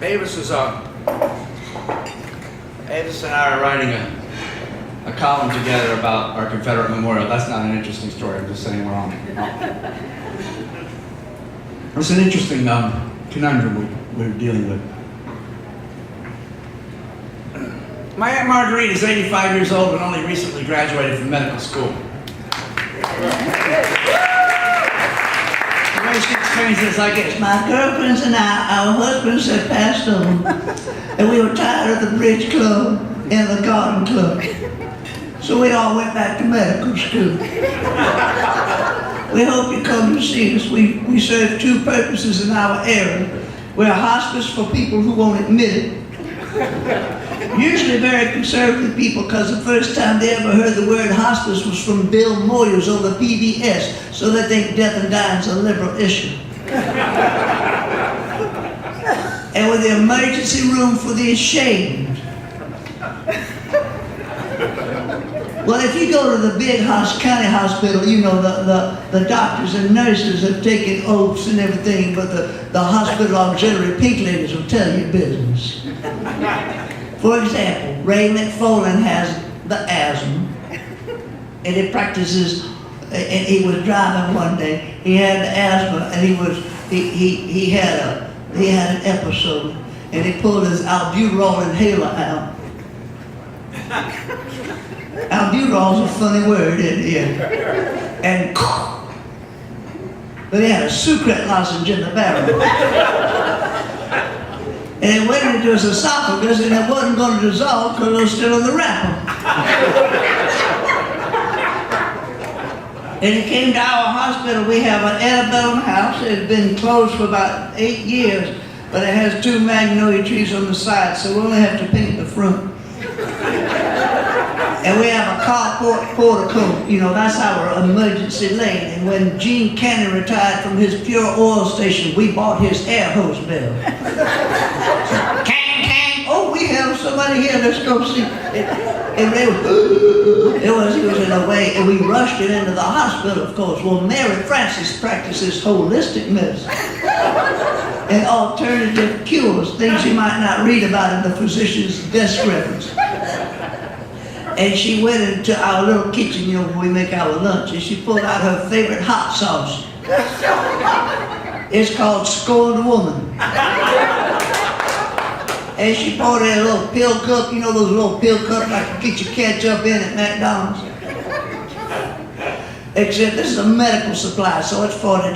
Avis and I are writing a column together about our Confederate memorial. That's not an interesting story, I'm just saying we're on it. It's an interesting conundrum we're dealing with. My Aunt Marguerite is 85 years old and only recently graduated from medical school. The way she explains this like this: my girlfriends and our husbands had passed on, and we were tired of the bridge club and the garden club. So we all went back to medical school. We hope you come to see us. We serve two purposes in our area. We're a hospice for people who won't admit it. Usually very conservative people, because the first time they ever heard the word hospice was from Bill Moyers on the PBS, so they think death and dying is a liberal issue. And with the emergency room for the ashamed. Well, if you go to the big county hospital, you know, the doctors and nurses have taken oaths and everything, but the hospital auxiliary pink ladies will tell you business. For example, Ray McFarland has the asthma, and he practices, and he was driving one day, he had the asthma, and he had an episode, and he pulled his albuterol inhaler out. Albuterol's a funny word, isn't it? And but he had a sucrate lozenge in the barrel. And it went into his esophagus, and it wasn't going to dissolve because it was still in the wrapper. And he came to our hospital. We have an antebellum house. It had been closed for about 8 years, but it has 2 magnolia trees on the side, so we only have to paint the front. And we have a carport portico, you know, that's our emergency lane. And when Gene Cannon retired from his Pure Oil station, we bought his air hose bell. Kang, kang, oh, we have somebody here, let's go see. And he was in a way, and we rushed him into the hospital, of course. Well, Mary Frances practices holistic medicine and alternative cures, things you might not read about in the physician's desk reference. And she went into our little kitchen, you know, where we make our lunch, and she pulled out her favorite hot sauce. It's called Scored Woman. And she poured in a little pill cup, you know those little pill cups like you get your ketchup in at McDonald's? Except this is a medical supply, so it's $40.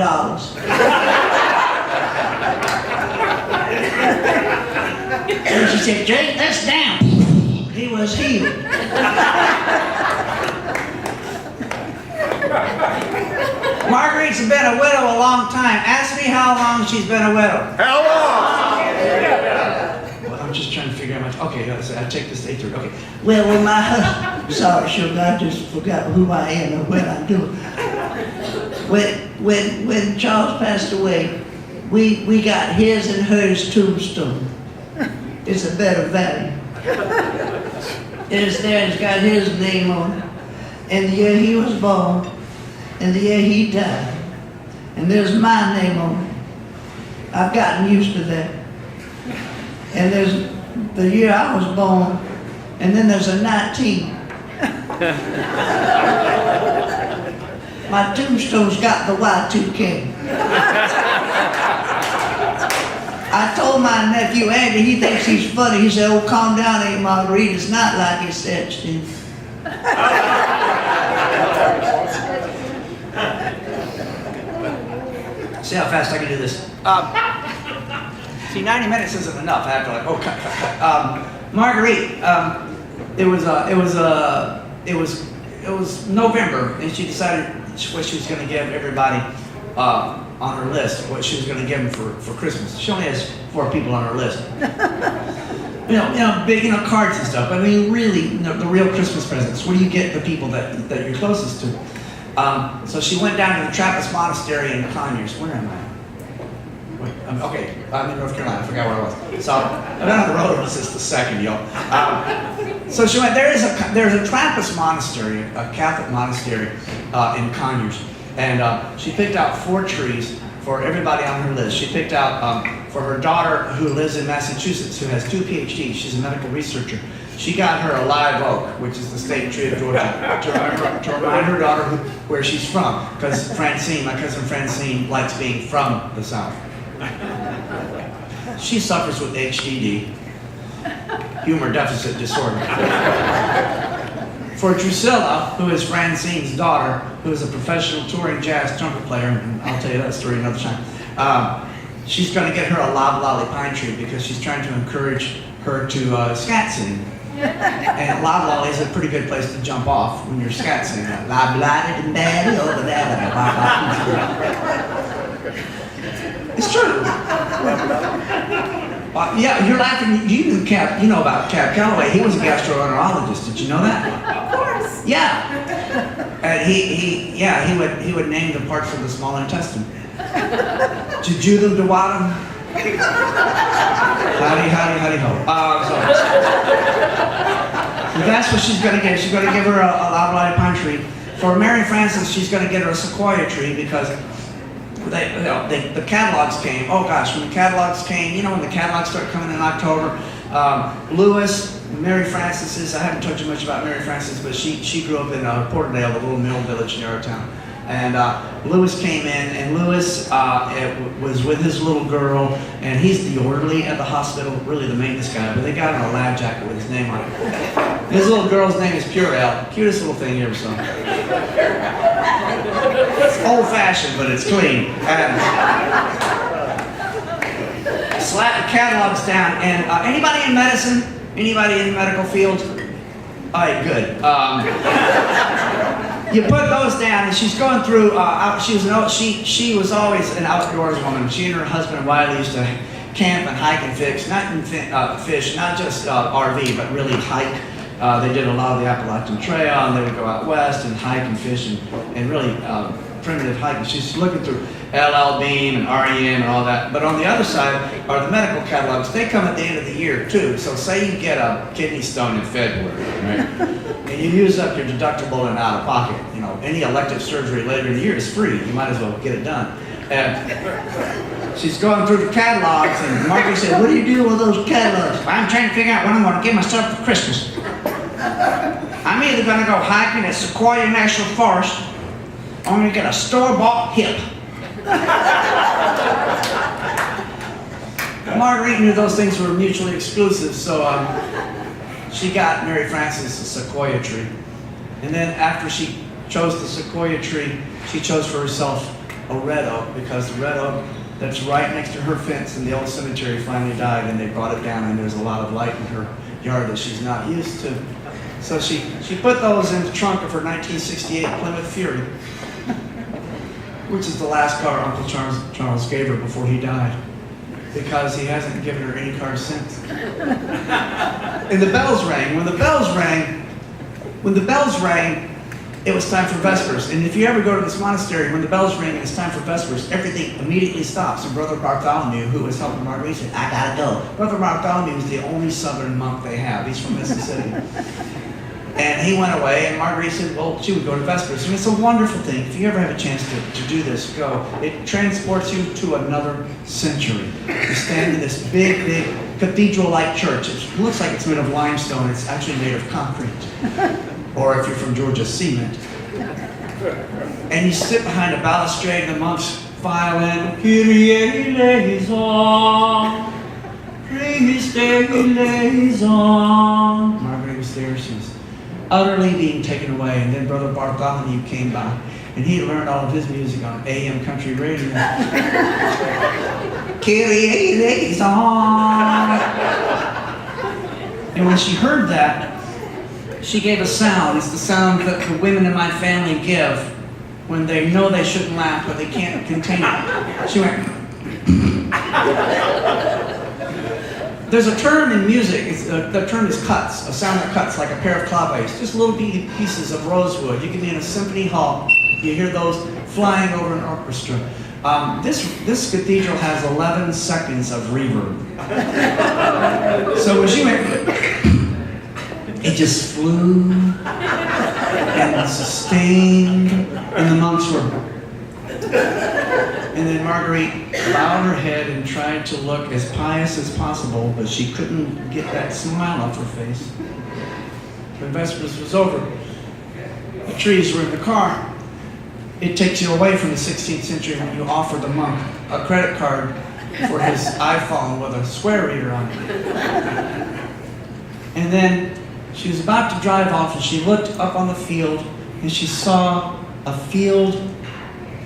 And she said, "Drink this down." He was healed. Marguerite's been a widow a long time. Ask me how long she's been a widow. How long? Well, I'm just trying to figure out how much. Okay, I'll take this day through. Okay. Well, when my husband, sorry, sugar, I just forgot who I am and what I do. When Charles passed away, we got his and hers tombstone. It's a better value. It's there, it's got his name on it, and the year he was born, and the year he died. And there's my name on it. I've gotten used to that. And there's the year I was born, and then there's a 19. My tombstone's got the Y2K. I told my nephew Andy, he thinks he's funny. He said, "Oh, calm down, Aunt Marguerite. It's not like you said, Steve." See how fast I can do this. See, 90 minutes isn't enough. I have to cut. Marguerite, it was November, and she decided what she was going to give everybody on her list, what she was going to give them for Christmas. She only has 4 people on her list. Big, cards and stuff. I mean, really, the real Christmas presents. What do you get the people that you're closest to? So she went down to the Trappist Monastery in Conyers. Where am I? Wait, okay, I'm in North Carolina. I forgot where I was. So I've been on the road since the second, yo. So she went. There's a Trappist monastery, a Catholic monastery in Conyers. And she picked out 4 trees for everybody on her list. She picked out for her daughter who lives in Massachusetts, who has 2 PhDs. She's a medical researcher. She got her a live oak, which is the state tree of Georgia, to remind her daughter where she's from. Because Francine, my cousin Francine, likes being from the South. She suffers with HDD, humor deficit disorder. For Drusilla, who is Francine's daughter, who is a professional touring jazz trumpet player, and I'll tell you that story another time, she's going to get her a loblolly pine tree because she's trying to encourage her to scat sing. And loblolly is a pretty good place to jump off when you're scat singing. Loblolly and daddy over there. It's true. Yeah, you're laughing. You know about Cab Calloway. He was a gastroenterologist. Did you know that? Of course. Yeah. And he would name the parts of the small intestine. Jujudum Dawadum. Howdy, howdy, howdy, ho. So that's what she's going to get. She's going to give her a loblolly pine tree. For Mary Frances, she's going to get her a sequoia tree because the catalogs came. Oh gosh, when the catalogs came, when the catalogs start coming in October, Lewis, Mary Frances's, I haven't told you much about Mary Frances, but she grew up in Porterdale, the little mill village near our town. And Lewis came in, and Lewis was with his little girl, and he's the orderly at the hospital, really the maintenance guy, but they got him a lab jacket with his name on it. His little girl's name is Purell, cutest little thing you ever saw. It's old-fashioned, but it's clean. And slap the catalogs down, and anybody in medicine? Anybody in the medical field? All right, good. You put those down, and she's going through. She was always an outdoors woman. She and her husband Wiley used to camp and hike and fish, not just RV, but really hike. They did a lot of the Appalachian Trail, and they would go out west and hike and fish and really primitive hiking. She's looking through LL Bean and REM and all that. But on the other side are the medical catalogs. They come at the end of the year too. So say you get a kidney stone in February, right? And you use up your deductible and out of pocket. Any elective surgery later in the year is free. You might as well get it done. And she's going through the catalogs, and Margaret said, "What do you do with those catalogs?" "I'm trying to figure out what I'm going to give myself for Christmas. I'm either going to go hiking at Sequoia National Forest, or I'm going to get a store-bought hip." Marguerite knew those things were mutually exclusive, so she got Mary Frances a sequoia tree. And then after she chose the sequoia tree, she chose for herself a red oak, because the red oak that's right next to her fence in the old cemetery finally died, and they brought it down, and there's a lot of light in her yard that she's not used to. So she put those in the trunk of her 1968 Plymouth Fury, which is the last car Uncle Charles gave her before he died, because he hasn't given her any cars since. And the bells rang. When the bells rang, it was time for Vespers. And if you ever go to this monastery, when the bells ring and it's time for Vespers, everything immediately stops. And Brother Bartholomew, who was helping Marguerite, said, "I gotta go." Brother Bartholomew is the only southern monk they have. He's from Mississippi. And he went away, and Marguerite said, well, she would go to Vespers. And it's a wonderful thing. If you ever have a chance to do this, go. It transports you to another century. You stand in this big, big cathedral-like church. It looks like it's made of limestone. It's actually made of concrete. Or if you're from Georgia, cement. And you sit behind a balustrade, and the monks file in, "Kyrie eleison, Christe eleison." Marguerite was there. She was utterly being taken away. And then Brother Bartholomew came by, and he learned all of his music on AM country radio. "Kyrie eleison." And when she heard that, she gave a sound. It's the sound that the women in my family give when they know they shouldn't laugh, but they can't contain it. She went. There's a term in music, the term is cuts, a sound that cuts like a pair of claves, just little pieces of rosewood. You can be in a symphony hall, you hear those flying over an orchestra. This cathedral has 11 seconds of reverb. So when she went, it just flew and sustained, and the monks were. And then Marguerite bowed her head and tried to look as pious as possible, but she couldn't get that smile off her face. When Vespers was over, the trees were in the car. It takes you away from the 16th century when you offer the monk a credit card for his iPhone with a square reader on it. And then she was about to drive off and she looked up on the field and she saw a field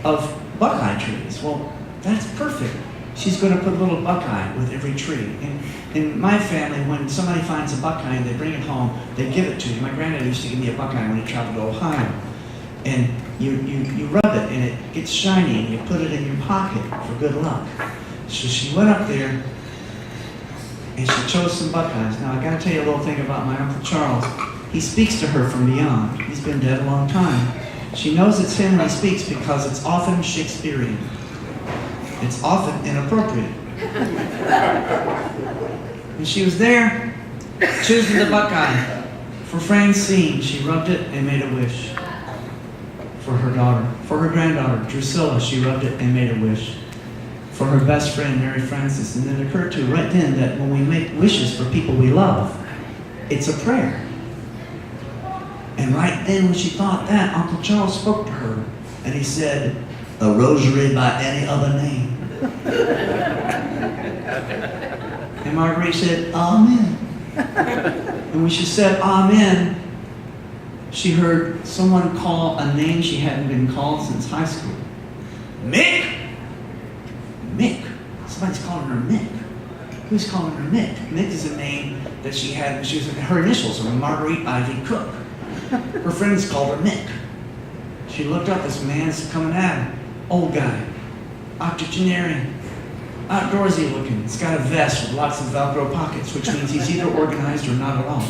of buckeye trees. Well, that's perfect. She's going to put a little buckeye with every tree. And in my family, when somebody finds a buckeye and they bring it home, they give it to you. My granddad used to give me a buckeye when he traveled to Ohio. And you rub it and it gets shiny and you put it in your pocket for good luck. So she went up there and she chose some buckeyes. Now I got to tell you a little thing about my Uncle Charles. He speaks to her from beyond. He's been dead a long time. She knows it's him when he speaks because it's often Shakespearean. It's often inappropriate. And she was there choosing the buckeye. For Francine, she rubbed it and made a wish. For her daughter, for her granddaughter, Drusilla, she rubbed it and made a wish. For her best friend, Mary Frances. And it occurred to her right then that when we make wishes for people we love, it's a prayer. And right then when she thought that, Uncle Charles spoke to her and he said, "A rosary by any other name." And Marguerite said, "Amen." And when she said amen, she heard someone call a name she hadn't been called since high school. Mick! Mick. Somebody's calling her Mick. Who's calling her Mick? Mick is a name that she had, her initials were Marguerite Ivy Cook. Her friends called her Mick. She looked up, this man's coming at her. Old guy, octogenarian, outdoorsy looking. He's got a vest with lots of Velcro pockets, which means he's either organized or not at all.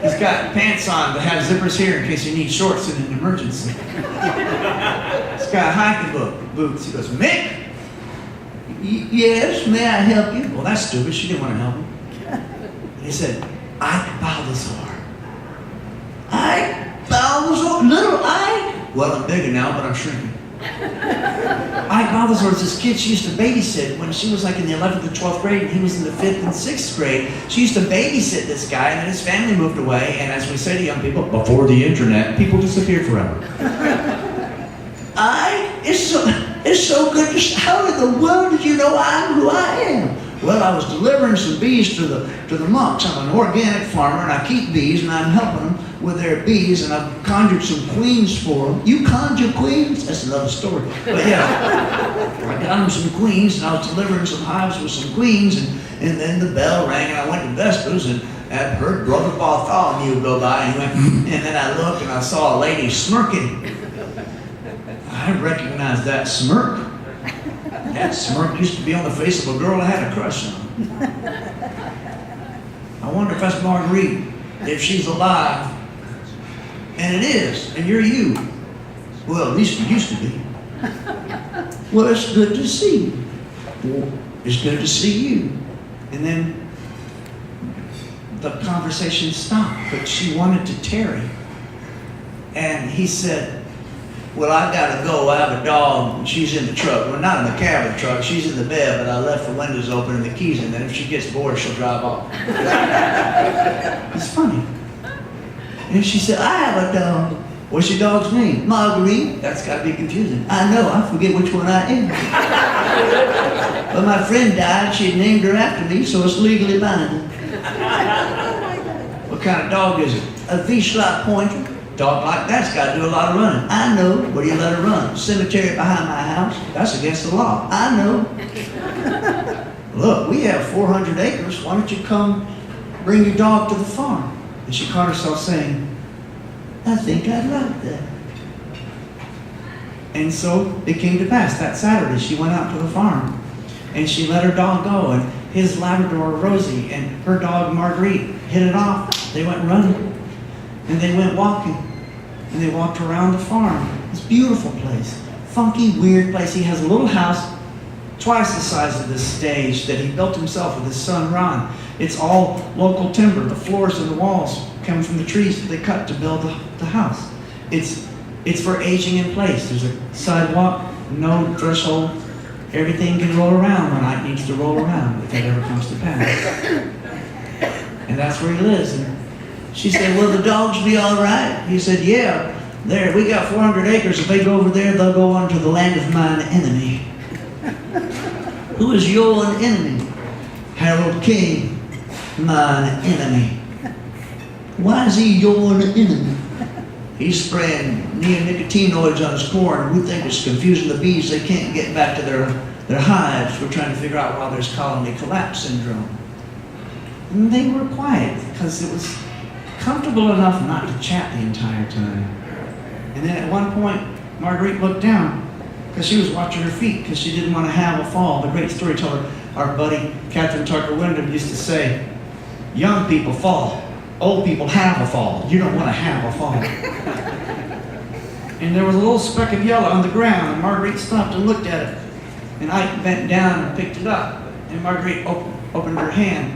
He's got pants on that have zippers here in case you need shorts in an emergency. He's got hiking boots. He goes, "Mick?" Yes, may I help you? Well, that's stupid. She didn't want to help him. He said, "Ike Balthazar." Ike Balthazar? Little Ike? Well, I'm bigger now, but I'm shrinking. Ike Balthazar was this kid she used to babysit when she was like in the 11th and 12th grade and he was in the 5th and 6th grade. She used to babysit this guy and then his family moved away, and as we say to young people, before the internet, people disappeared forever. It's so good to see. How in the world did you know I'm who I am? Well, I was delivering some bees to the monks. I'm an organic farmer and I keep bees and I'm helping them with their bees, and I've conjured some queens for them. You conjure queens? That's another story. But yeah, I got them some queens and I was delivering some hives with some queens, and then the bell rang and I went to Vespers and I heard Brother Bartholomew go by and he went, and then I looked and I saw a lady smirking. I recognized that smirk. That smirk used to be on the face of a girl I had a crush on. I wonder if that's Marguerite, if she's alive. And it is, and you're you. Well, at least you used to be. Well, it's good to see you. Well, it's good to see you. And then the conversation stopped, but she wanted to tarry. And he said, "Well, I gotta go. I have a dog, and she's in the truck. Well, not in the cab of the truck. She's in the bed, but I left the windows open and the keys in there. If she gets bored, she'll drive off." It's funny. And she said, "I have a dog." "What's your dog's name?" "Marguerite." That's gotta be confusing. "I know. I forget which one I am." "But my friend died. She had named her after me, so it's legally binding." "What kind of dog is it?" "A Vizsla pointer." "Dog like that's got to do a lot of running." "I know. Where do you let her run?" "Cemetery behind my house." "That's against the law." "I know." "Look, we have 400 acres. Why don't you come bring your dog to the farm?" And she caught herself saying, "I think I'd like that." And so it came to pass. That Saturday she went out to the farm and she let her dog go, and his Labrador Rosie and her dog Marguerite hit it off. They went running and they went walking and they walked around the farm. This beautiful place, funky, weird place. He has a little house twice the size of this stage that he built himself with his son Ron. It's all local timber. The floors and the walls come from the trees that they cut to build the house. It's for aging in place. There's a sidewalk no threshold. Everything can roll around when Ike needs to roll around, if that ever comes to pass. And that's where he lives. And She said, will the dogs be all right? He said, yeah. There, we got 400 acres. If they go over there, they'll go on to the land of mine enemy. Who is your enemy? Harold King, mine enemy. Why is he your enemy? He's spraying neonicotinoids on his corn. We think it's confusing the bees. They can't get back to their hives. We're trying to figure out why there's colony collapse syndrome. And they were quiet because it was comfortable enough not to chat the entire time. And then at one point, Marguerite looked down because she was watching her feet because she didn't want to have a fall. The great storyteller, our buddy Catherine Tucker Wyndham, used to say, young people fall, old people have a fall. You don't want to have a fall. And there was a little speck of yellow on the ground, and Marguerite stopped and looked at it. And Ike bent down and picked it up. And Marguerite opened her hand.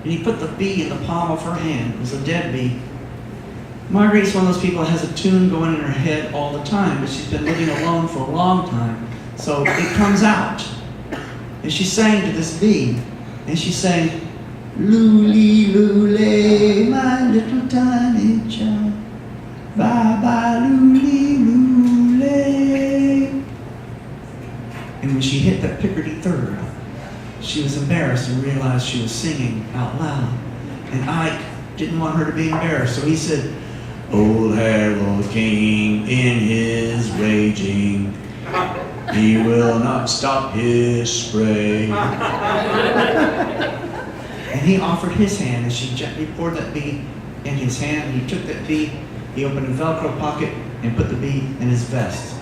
And he put the bee in the palm of her hand. It was a dead bee. Marguerite's one of those people that has a tune going in her head all the time, but she's been living alone for a long time. So it comes out. And she sang to this bee. And she sang, Luli, Lule, my little tiny child. Bye bye, Luli, Lule. And when she hit that Picardy third, she was embarrassed and realized she was singing out loud. And Ike didn't want her to be embarrassed, so he said, Old Harold King in his raging, he will not stop his spray. And he offered his hand, and she gently poured that bee in his hand, and he took that bee, he opened a Velcro pocket, and put the bee in his vest.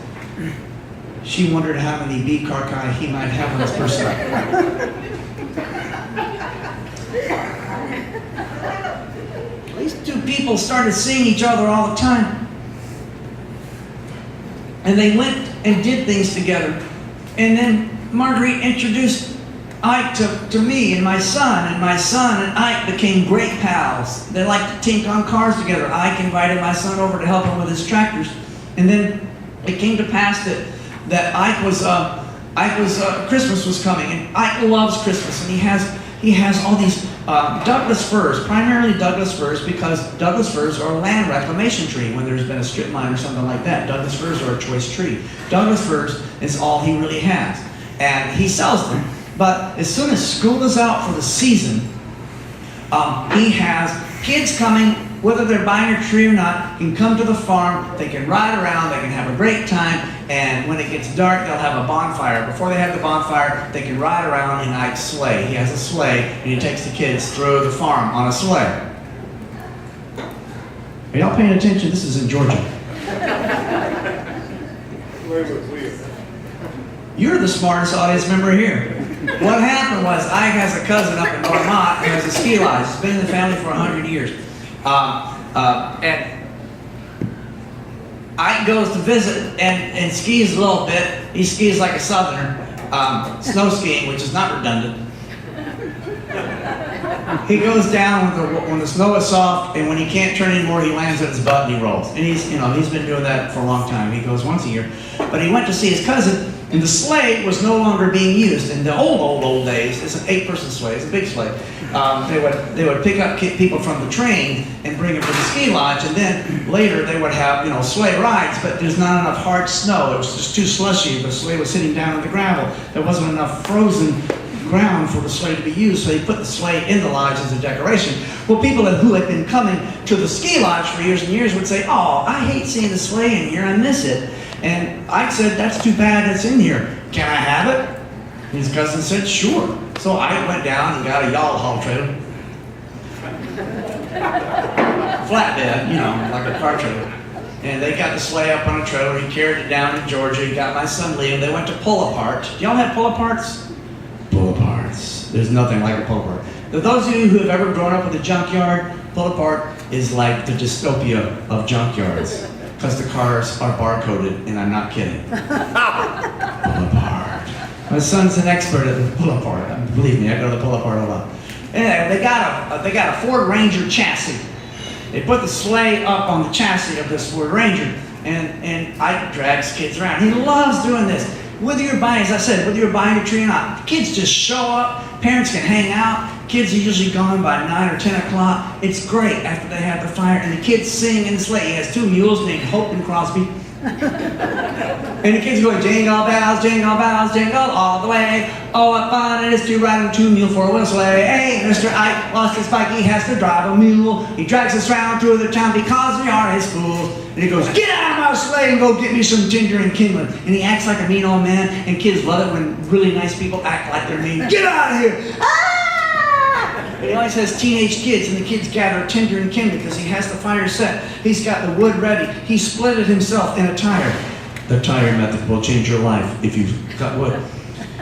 She wondered how many bee carcae he might have on his person. These two people started seeing each other all the time. And they went and did things together. And then Marguerite introduced Ike to me and my son and Ike became great pals. They liked to tink on cars together. Ike invited my son over to help him with his tractors. And then it came to pass that Christmas was coming, and Ike loves Christmas, and he has all these Douglas firs, primarily Douglas firs, because Douglas firs are a land reclamation tree when there's been a strip mine or something like that. Douglas firs are a choice tree. Douglas firs is all he really has, and he sells them. But as soon as school is out for the season, he has kids coming, whether they're buying a tree or not, can come to the farm, they can ride around, they can have a great time, and when it gets dark, they'll have a bonfire. Before they have the bonfire, they can ride around in Ike's sleigh. He has a sleigh, and he takes the kids through the farm on a sleigh. Are y'all paying attention? This is in Georgia. You're the smartest audience member here. What happened was, Ike has a cousin up in Vermont who has a ski lodge. It's been in the family for 100 years. And Ike goes to visit and skis a little bit. He skis like a southerner, snow skiing, which is not redundant. He goes down when the snow is soft, and when he can't turn anymore, he lands on his butt and he rolls. And he's been doing that for a long time. He goes once a year. But he went to see his cousin, and the sleigh was no longer being used. In the old days, it's an 8-person sleigh, it's a big sleigh. They would pick up people from the train and bring them to the ski lodge, and then later they would have sleigh rides, but there's not enough hard snow. It was just too slushy. The sleigh was sitting down on the gravel. There wasn't enough frozen ground for the sleigh to be used, so he put the sleigh in the lodge as a decoration. Well, people who had been coming to the ski lodge for years and years would say, oh, I hate seeing the sleigh in here, I miss it. And Ike said, that's too bad it's in here. Can I have it? And his cousin said, sure. So Ike went down and got a yawl haul trailer. Flatbed, like a car trailer. And they got the sleigh up on a trailer. He carried it down to Georgia. He got my son Liam. They went to pull-apart. Do y'all have pull-aparts? Pull-aparts. There's nothing like a pull-apart. For those of you who have ever grown up with a junkyard, pull-apart is like the dystopia of junkyards. Because the cars are barcoded, and I'm not kidding. Pull-apart. My son's an expert at the pull-apart. Believe me, I go to the pull-apart a lot. Anyway, they got a Ford Ranger chassis. They put the sleigh up on the chassis of this Ford Ranger, And Ike drags kids around. He loves doing this. Whether you're buying, as I said, whether you're buying a tree or not, kids just show up. Parents can hang out. Kids are usually gone by 9 or 10 o'clock. It's great after they have the fire. And the kids sing in the sleigh. He has 2 mules named Hope and Crosby. And the kids going, jingle bells, jingle all the way. Oh, what fun it is to ride in a 2-mule 4-wheel sleigh. Hey, Mr. Ike lost his bike. He has to drive a mule. He drags us round through the town because we are his fools. And he goes, get out of my sleigh and go get me some tinder and kindling. And he acts like a mean old man. And kids love it when really nice people act like they're mean. Get out of here! Ah! And he always has teenage kids, and the kids gather tinder and kindling because he has the fire set. He's got the wood ready. He split it himself in a tire. The tire method will change your life if you've got wood.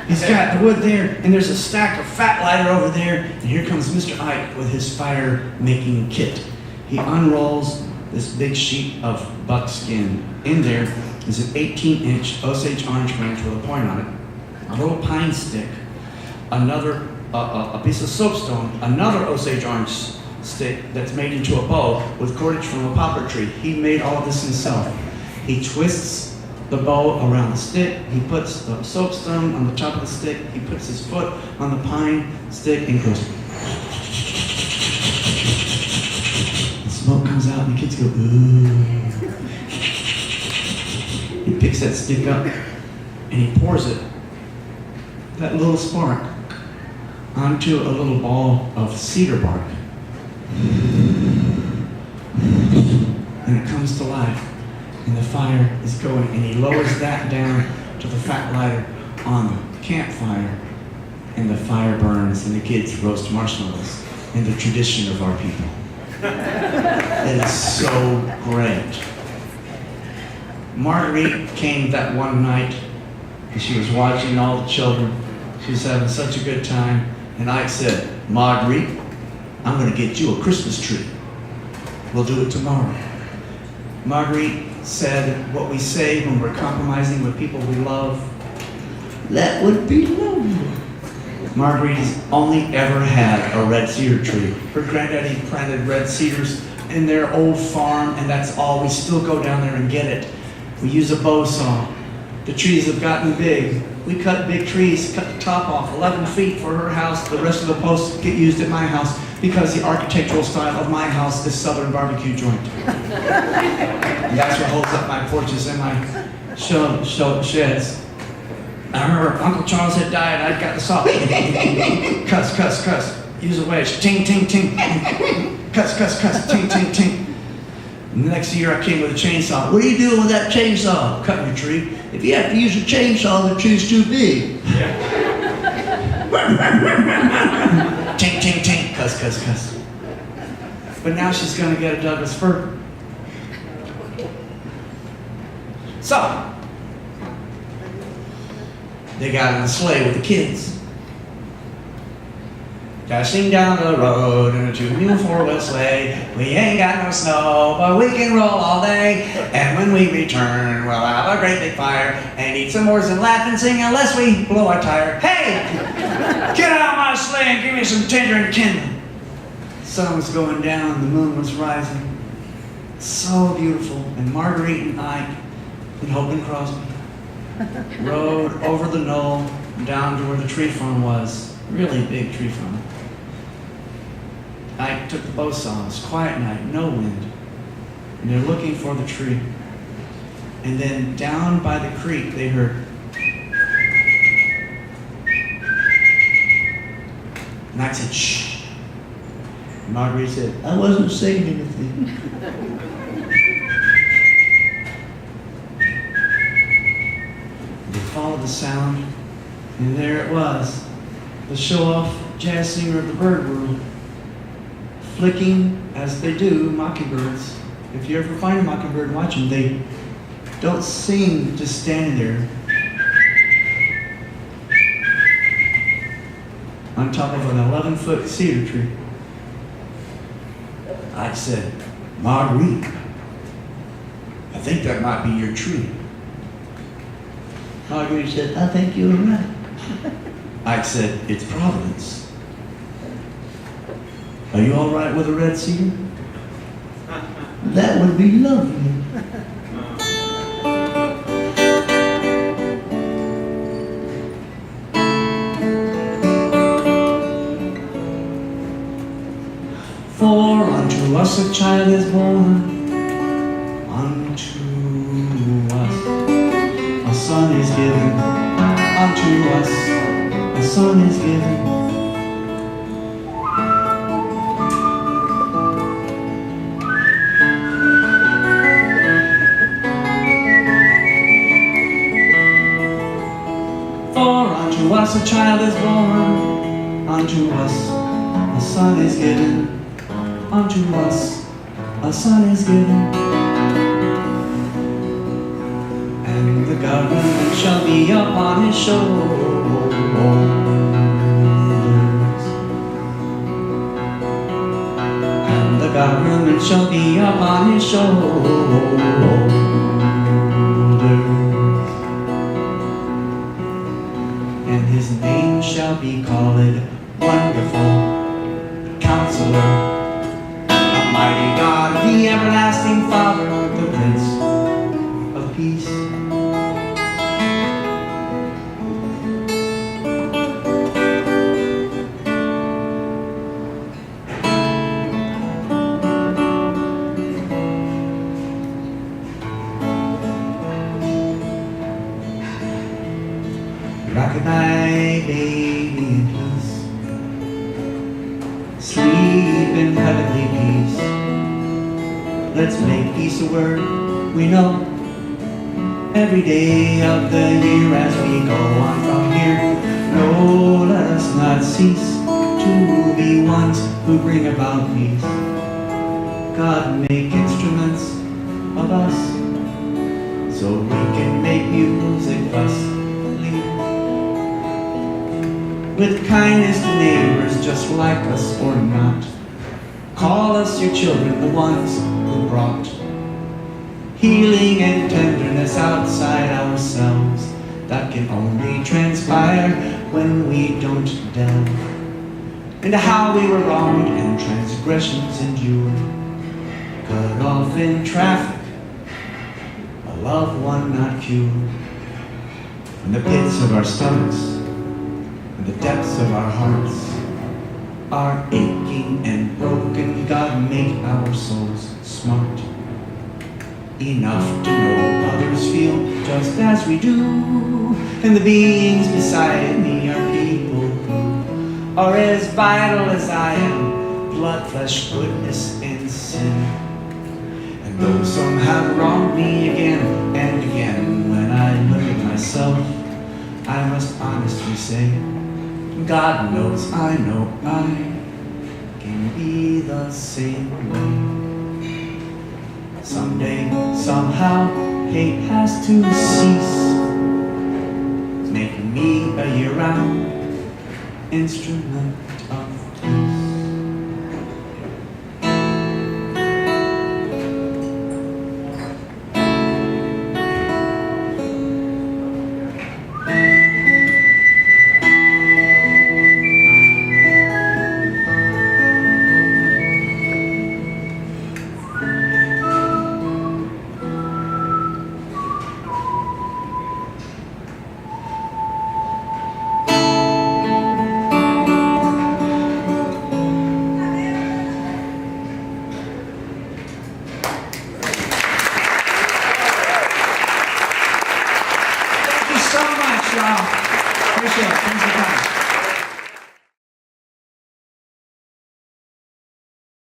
He's got the wood there, and there's a stack of fat lighter over there, and here comes Mr. Ike with his fire-making kit. He unrolls this big sheet of buckskin. In there is an 18-inch Osage orange branch with a point on it, a little pine stick, another a piece of soapstone, another Osage orange stick that's made into a bow with cordage from a poplar tree. He made all of this himself. He twists the bow around the stick. He puts the soapstone on the top of the stick. He puts his foot on the pine stick and goes. The smoke comes out and the kids go, ooh. He picks that stick up and he pours it, that little spark, onto a little ball of cedar bark. And it comes to life. And the fire is going, and he lowers that down to the fat lighter on the campfire, and the fire burns, and the kids roast marshmallows in the tradition of our people. It is so great. Marguerite came that one night, and she was watching all the children. She was having such a good time, and I said, Marguerite, I'm going to get you a Christmas tree. We'll do it tomorrow. Marguerite said what we say when we're compromising with people we love. That would be lovely. Marguerite has only ever had a red cedar tree. Her granddaddy planted red cedars in their old farm, and that's all. We still go down there and get it. We use a bow saw. The trees have gotten big. We cut big trees, cut the top off 11 feet for her house. The rest of the posts get used at my house because the architectural style of my house is Southern barbecue joint. And that's what holds up my porches and my sheds. I remember Uncle Charles had died, I'd got the saw. Cuss. Use a wedge. Ting, ting, ting. Cuss. Ting, ting, ting. And the next year I came with a chainsaw. What are you doing with that chainsaw? Cutting your tree. If you have to use a chainsaw, the tree's too big. Ting, ting, ting. Cuss. But now she's going to get a Douglas fir. So, they got in the sleigh with the kids. Dashing down the road in a 2-mule 4-wheel sleigh. We ain't got no snow, but we can roll all day. And when we return, we'll have a great big fire and eat some more and laugh and sing unless we blow our tire. Hey! Get out of my sleigh and give me some tinder and kindling. The sun was going down, the moon was rising. So beautiful. And Marguerite and Ike and Hope and Crosby rode over the knoll down to where the tree farm was. Really big tree farm. Ike took the bow saw. It was a quiet night, no wind. And they're looking for the tree. And then down by the creek, they heard. And Ike said, shh. And Marguerite said, I wasn't saying anything. They followed the sound, and there it was. The show-off jazz singer of the bird world, flicking, as they do, mockingbirds. If you ever find a mockingbird, watch them. They don't sing just standing there on top of an 11-foot cedar tree. I said, Marguerite, I think that might be your tree. Marguerite said, I think you're right. I said, it's Providence. Are you all right with a red cedar? That would be lovely. unto us a child is born, unto us a son is given, unto us a son is given. For unto us a child is born, unto us a son is given, unto us a son is given. And the government shall be upon his shoulders, and the government shall be upon his shoulders. And his name shall be called Wonderful Counselor, a mighty God, the everlasting Father, the Prince of Peace. Rock-a-bye, baby, in peace. Sleep in heavenly peace. Let's make peace a word we know every day of the year as we go on from here. No, let us not cease to be ones who bring about peace. God, make instruments of us so we can make music thusly. With kindness to neighbors just like us or not. Call us your children, the ones who brought healing and tenderness outside ourselves that can only transpire when we don't delve into how we were wronged and transgressions endured. Cut off in traffic, a loved one not cured. From the pits of our stomachs, the depths of our hearts are aching and broken. God, make our souls smart enough to know others feel just as we do. And the beings beside me are people who are as vital as I am, blood, flesh, goodness, and sin. And though some have wronged me again and again, when I look at myself, I must honestly say, God knows I know I can be the same way. Someday, somehow, hate has to cease, making me a year-round instrument of peace. So much, y'all. Appreciate it. Thanks for coming.